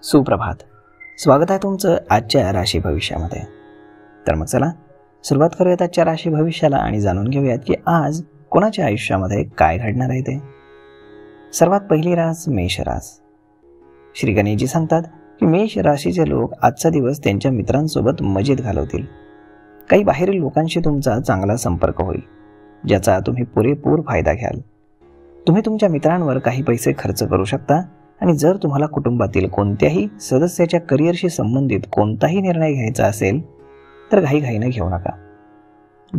सुप्रभात. स्वागत आहे तुमचं आजच्या राशी भविष्यामध्ये. तर मग चला सुरुवात करूयात आजच्या राशी भविष्याला आणि जाणून घेऊयात की आज कोणाच्या आयुष्यामध्ये काय घडणार आहे ते. सर्वात पहिली रास मेष रास. श्री गणेशजी सांगतात की मेष राशीचे लोक आजचा दिवस त्यांच्या मित्रांसोबत मजेत घालवतील. काही बाहेरील लोकांशी तुमचा चांगला संपर्क होईल, ज्याचा तुम्ही पुरेपूर फायदा घ्याल. तुम्ही तुमच्या मित्रांवर काही पैसे खर्च करू शकता आणि जर तुम्हाला कुटुंबातील कोणत्याही सदस्याच्या करिअरशी संबंधित कोणताही निर्णय घ्यायचा असेल तर घाईघाईनं घेऊ नका.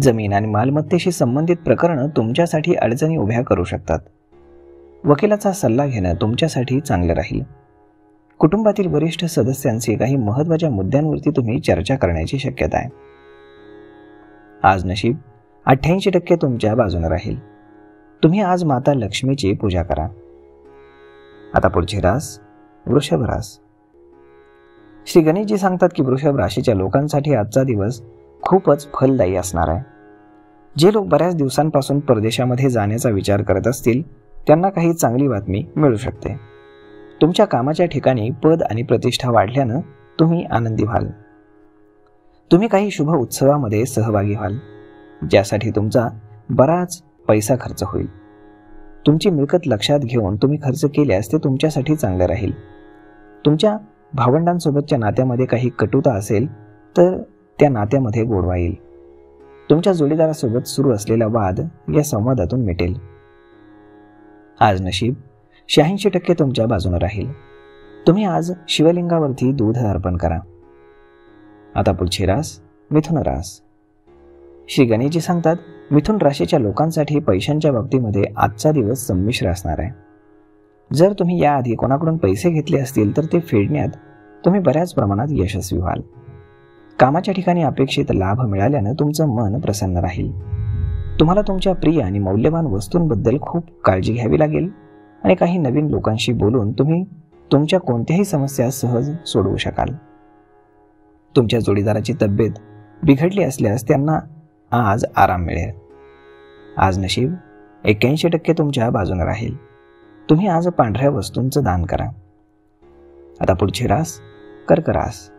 जमीन आणि मालमत्तेशी संबंधित प्रकरणं तुमच्यासाठी अडचणी उभ्या करू शकतात. वकिलाचा सल्ला घेणं तुमच्यासाठी चांगलं राहील. कुटुंबातील वरिष्ठ सदस्यांशी काही महत्त्वाच्या मुद्द्यांवरती तुम्ही चर्चा करण्याची शक्यता आहे. आज नशीब 88% तुमच्या बाजूने राहील. तुम्ही आज माता लक्ष्मीची पूजा करा. आता पुढची रास वृषभ रास. श्री गणेशजी सांगतात की वृषभ राशीच्या लोकांसाठी आजचा दिवस खूपच फलदायी असणार आहे. जे लोक बऱ्याच दिवसांपासून परदेशामध्ये जाण्याचा विचार करत असतील त्यांना काही चांगली बातमी मिळू शकते. तुमच्या कामाच्या ठिकाणी पद आणि प्रतिष्ठा वाढल्यानं तुम्ही आनंदी व्हाल. तुम्ही काही शुभ उत्सवामध्ये सहभागी व्हाल, ज्यासाठी तुमचा बराच पैसा खर्च होईल. तुमची मिळकत लक्षात घेऊन तुम्ही खर्च केल्यास ते तुमच्यासाठी चांगले राहील. तुमच्या भावंडांसोबतच्या नात्यामध्ये काही कटुता असेल तर त्या नात्यामध्ये गोडवा येईल. तुमच्या जोडीदारासोबत सुरू असलेला वाद या संवादातून मिटेल. आज नशीब 86% तुमच्या बाजूने राहील. तुम्ही आज शिवलिंगावरती दूध अर्पण करा. आता पुढची रास मिथुन रास. श्री गणेशजी सांगतात मिथुन राशीच्या लोकांसाठी पैशांच्या बाबतीमध्ये आजचा दिवस संमिश्र असणार आहे. जर तुम्ही याआधी कोणाकडून पैसे घेतले असतील तर ते फेडण्यात तुम्ही बऱ्याच प्रमाणात यशस्वी व्हाल. कामाच्या ठिकाणी अपेक्षित लाभ मिळाल्यानं तुमचं मन प्रसन्न राहील. तुम्हाला तुमच्या प्रिय आणि मौल्यवान वस्तूंबद्दल खूप काळजी घ्यावी लागेल आणि काही नवीन लोकांशी बोलून तुम्ही तुमच्या कोणत्याही समस्या सहज सोडवू शकाल. तुमच्या जोडीदाराची तब्येत बिघडली असल्यास त्यांना आज आराम मिळेल. आज नशीब 81% तुमच्या बाजूने राहील. तुम्ही आज पांढऱ्या वस्तूंचं दान करा. आता पुढची रास कर्क रास.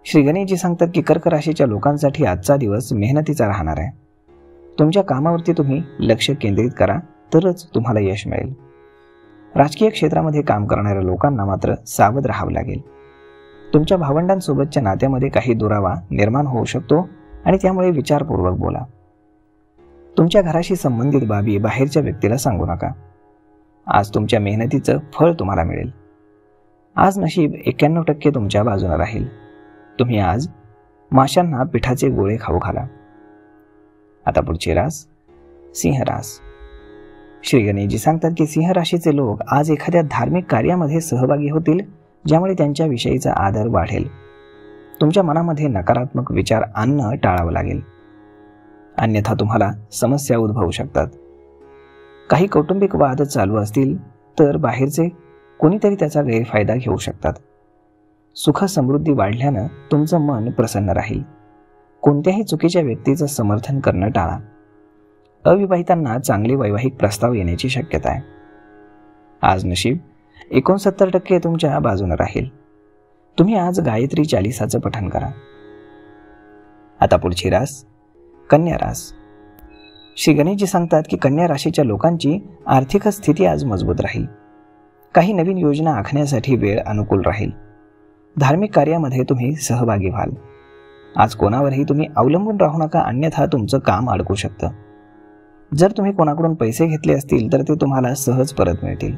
श्री गणेशजी सांगतात की कर्क राशीच्या लोकांसाठी आजचा दिवस मेहनतीचा राहणार आहे. तुमच्या कामावरती तुम्ही लक्ष केंद्रित करा तरच तुम्हाला यश मिळेल. राजकीय क्षेत्रामध्ये काम करणाऱ्या लोकांना मात्र सावध राहावं लागेल. तुमच्या भावंडांसोबतच्या नात्यामध्ये काही दुरावा निर्माण होऊ शकतो आणि त्यामुळे विचारपूर्वक बोला. तुमच्या घराशी संबंधित बाबी बाहेरच्या व्यक्तीला सांगू नका. आज तुमच्या मेहनतीचं फळ तुम्हाला मिळेल. आज नशीब 91% तुमच्या बाजूने राहील. तुम्ही आज माशांना पिठाचे गोळे खाऊ घाला. आता पुढची रास सिंह रास. श्री गणेशजी सांगतात की सिंह राशीचे लोक आज एखाद्या धार्मिक कार्यामध्ये सहभागी होतील, ज्यामुळे त्यांच्या विषयीचा आदर वाढेल. तुमच्या मनामध्ये नकारात्मक विचार आणणं टाळावं लागेल, अन्यथा तुम्हाला समस्या उद्भवू शकतात. काही कौटुंबिक वाद चालू असतील तर बाहेरचे कोणीतरी त्याचा गैरफायदा घेऊ शकतात. सुख समृद्धी वाढल्यानं तुमचं मन प्रसन्न राहील. कोणत्याही चुकीच्या व्यक्तीचं समर्थन करणं टाळा. अविवाहितांना चांगले वैवाहिक प्रस्ताव येण्याची शक्यता आहे. आज नशीब 69% तुमच्या बाजूने राहील. तुम्ही आज गायत्री चालिसाचं पठण करा. आता पुढची रास कन्या रास. श्री गणेशजी सांगतात की कन्या राशीच्या लोकांची आर्थिक स्थिती आज मजबूत राहील. काही नवीन योजना आखण्यासाठी वेळ अनुकूल राहील. धार्मिक कार्यामध्ये तुम्ही सहभागी व्हाल. आज कोणावरही तुम्ही अवलंबून राहू नका, अन्यथा तुमचं काम अडकू शकतं. जर तुम्ही कोणाकडून पैसे घेतले असतील तर ते तुम्हाला सहज परत मिळतील.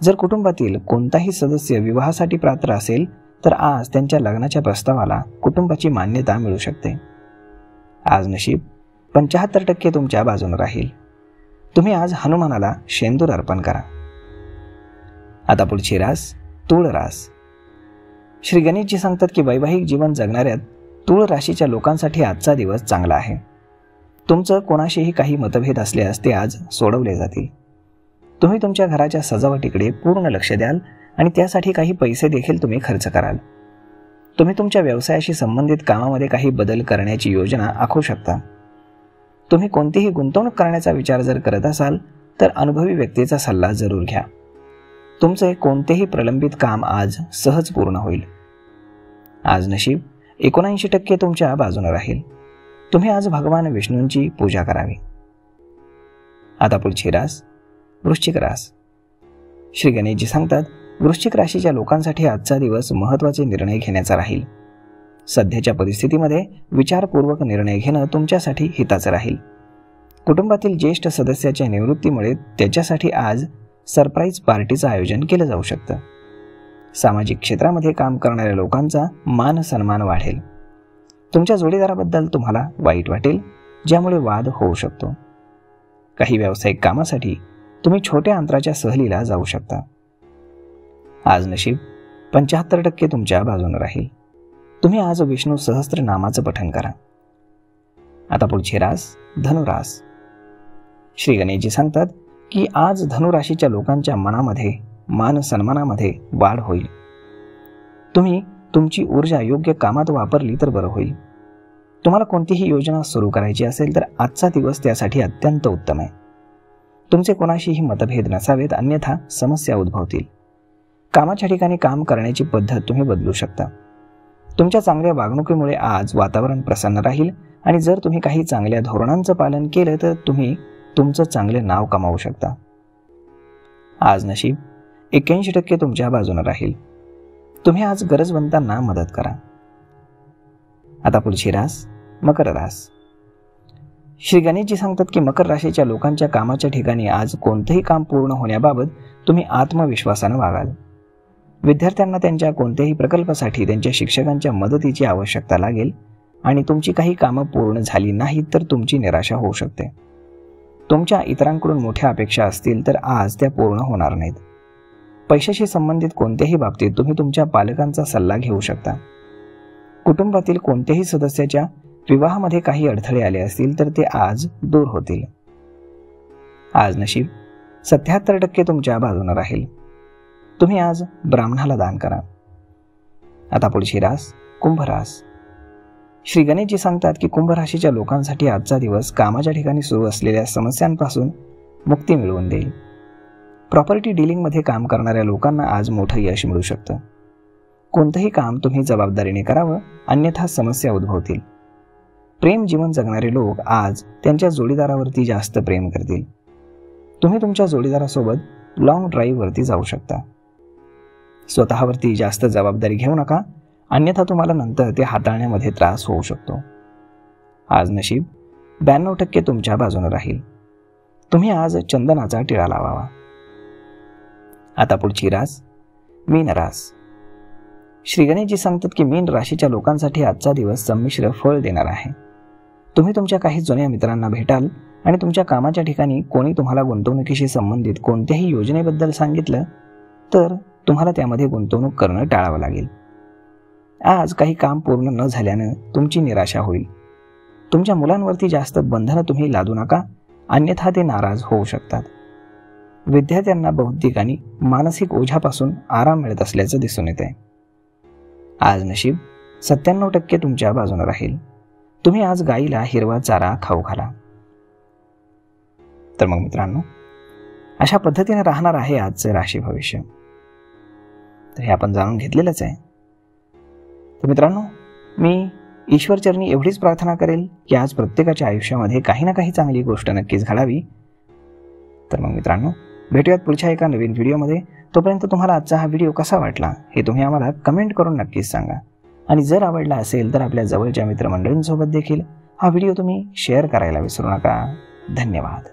जर कुटुंबातील कोणताही सदस्य विवाहासाठी पात्र असेल तर आज त्यांच्या लग्नाच्या प्रस्तावाला कुटुंबाची मान्यता मिळू शकते. आज नशीब 75% तुमच्या बाजूने राहील. तुम्ही आज हनुमानाला शेंदूर अर्पण करा. आता पुढची रास तूळ रास. श्री गणेशजी सांगतात की वैवाहिक जीवन जगणाऱ्या तूळ राशीच्या लोकांसाठी आजचा दिवस चांगला आहे. तुमचं कोणाशीही काही मतभेद असल्यास ते आज सोडवले जातील. तुम्ही तुमच्या घराच्या सजावटीकडे पूर्ण लक्ष द्याल आणि त्यासाठी काही पैसे देखील तुम्ही खर्च कराल. तुम्ही तुमच्या व्यवसायाशी संबंधित कामामध्ये काही बदल करण्याची योजना आखू शकता. तुम्ही कोणतीही गुंतवणूक करण्याचा विचार जर करत असाल तर अनुभवी व्यक्तीचा सल्ला जरूर घ्या. तुमचे कोणतेही प्रलंबित काम आज सहज पूर्ण होईल. आज नशीब 79% तुमच्या बाजूने राहील. तुम्ही आज भगवान विष्णूंची पूजा करावी. आता पुढची रास वृश्चिक रास. श्री गणेशजी सांगतात, वृश्चिक राशीच्या लोकांसाठी आजचा दिवस महत्त्वाचे निर्णय घेण्याचा राहील. सध्याच्या परिस्थितीमध्ये विचारपूर्वक निर्णय घेणं तुमच्यासाठी हिताचं राहील. कुटुंबातील ज्येष्ठ सदस्याच्या निवृत्तीमुळे त्याच्यासाठी आज सरप्राईज पार्टीचं आयोजन केलं जाऊ शकतं. सामाजिक क्षेत्रामध्ये काम करणाऱ्या लोकांचा मान सन्मान वाढेल. तुमच्या जोडीदाराबद्दल तुम्हाला वाईट वाटेल, ज्यामुळे वाद होऊ शकतो. काही व्यावसायिक कामासाठी तुम्ही छोट्या अंतराच्या सहलीला जाऊ शकता. आज नशीब 75% तुमच्या बाजूने राहील. तुम्ही आज विष्णू सहस्त्र नामाचं पठण करा. आता पुढची रास धनुरास. श्री गणेशजी सांगतात की आज धनुराशीच्या लोकांच्या मनामध्ये मान सन्मानामध्ये वाढ होईल. तुम्ही तुमची ऊर्जा योग्य कामात वापरली तर बरं होईल. तुम्हाला कोणतीही योजना सुरू करायची असेल तर आजचा दिवस त्यासाठी अत्यंत उत्तम आहे. तुमचे कोणाशीही मतभेद नसावेत, अन्यथा समस्या उद्भवतील. कामाच्या ठिकाणी काम करण्याची पद्धत तुम्ही बदलू शकता. तुमच्या चांगल्या वागणुकीमुळे आज वातावरण प्रसन्न राहील आणि जर तुम्ही काही चांगल्या धोरणांचं पालन केलं तर तुम्ही तुमचं चांगले नाव कमावू शकता. आज नशीब 81% तुमच्या बाजूने राहील. तुम्ही आज गरजवंतांना मदत करा. आता पुढची रास मकर रास. श्री गणेशजी सांगतात की मकर राशीच्या लोकांच्या कामाच्या ठिकाणी आज कोणतेही काम पूर्ण होण्याबाबत तुम्ही आत्मविश्वासाने वागाल. विद्यार्थ्यांना त्यांच्या कोणत्याही प्रकल्पासाठी त्यांच्या शिक्षकांच्या मदतीची आवश्यकता लागेल आणि तुमची काही कामं पूर्ण झाली नाहीत तर तुमची निराशा होऊ शकते. तुमच्या इतरांकडून मोठ्या अपेक्षा असतील तर आज त्या पूर्ण होणार नाहीत. पैशाशी संबंधित कोणत्याही बाबतीत तुम्ही तुमच्या पालकांचा सल्ला घेऊ शकता. कुटुंबातील कोणत्याही सदस्याच्या विवाहामध्ये काही अडथळे आले असतील तर ते आज दूर होतील. आज नशीब 77% तुमच्या बाजूने राहील. तुम्ही आज ब्राह्मणाला दान करा. आता पुढची रास कुंभ रास. श्री गणेशजी सांगतात की कुंभ राशीच्या लोकांसाठी आजचा दिवस कामाच्या ठिकाणी सुरू असलेल्या समस्यांपासून मुक्ती मिळवून देईल. प्रॉपर्टी डीलिंगमध्ये काम करणाऱ्या लोकांना आज मोठं यश मिळू शकतं. कोणतंही काम तुम्ही जबाबदारीने करावं, अन्यथा समस्या उद्भवतील. प्रेम जीवन जगणारे लोक आज त्यांच्या जोडीदारावरती जास्त प्रेम करतील. तुम्ही तुमच्या जोडीदारासोबत लॉंग ड्राईव्हवरती जाऊ शकता. स्वतःवरती जास्त जबाबदारी घेऊ नका, अन्यथा तुम्हाला नंतर ते हाताळण्यामध्ये त्रास होऊ शकतो. आज नशीब 92% तुमच्या बाजूने राहील. तुम्ही आज चंदनाचा टिळा लावावा. आता पुढची रास मीन रास. श्री गणेशजी सांगतात की मीन राशीच्या लोकांसाठी आजचा दिवस संमिश्र फळ देणार आहे. तुम्ही तुमच्या काही जुन्या मित्रांना भेटाल आणि तुमच्या कामाच्या ठिकाणी कोणी तुम्हाला गुंतवणुकीशी संबंधित कोणत्याही योजनेबद्दल सांगितलं तर तुम्हाला त्यामध्ये गुंतवणूक करणं टाळावं लागेल. आज काही काम पूर्ण न झाल्यानं तुमची निराशा होईल. तुमच्या मुलांवरती जास्त बंधनं तुम्ही लादू नका, अन्यथा ते नाराज होऊ शकतात. विद्यार्थ्यांना बौद्धिक आणि मानसिक ओझ्यापासून आराम मिळत असल्याचं दिसून येत आहे. आज नशीब 97% तुमच्या बाजूने राहील. तुम्ही आज गाईला हिरवा चारा खाऊ घाला. तर मग मित्रांनो, अशा पद्धतीने राहणार आहे आजचं राशी भविष्य. तर हे आपण जाणून घेतलेलंच आहे. तर मित्रांनो, मी ईश्वरचरणी एवढीच प्रार्थना करेल की आज प्रत्येकाच्या आयुष्यामध्ये काही ना काही चांगली गोष्ट नक्कीच घडावी. तर मग मित्रांनो, भेटूयात पुढच्या एका नवीन व्हिडिओमध्ये. तोपर्यंत तुम्हाला आजचा हा व्हिडिओ कसा वाटला हे तुम्ही आम्हाला कमेंट करून नक्कीच सांगा. आणि जर आवडला असेल तर आपल्या जवळच्या मित्रमंडळींसोबत देखील हा व्हिडिओ तुम्ही शेअर करायला विसरू नका. धन्यवाद.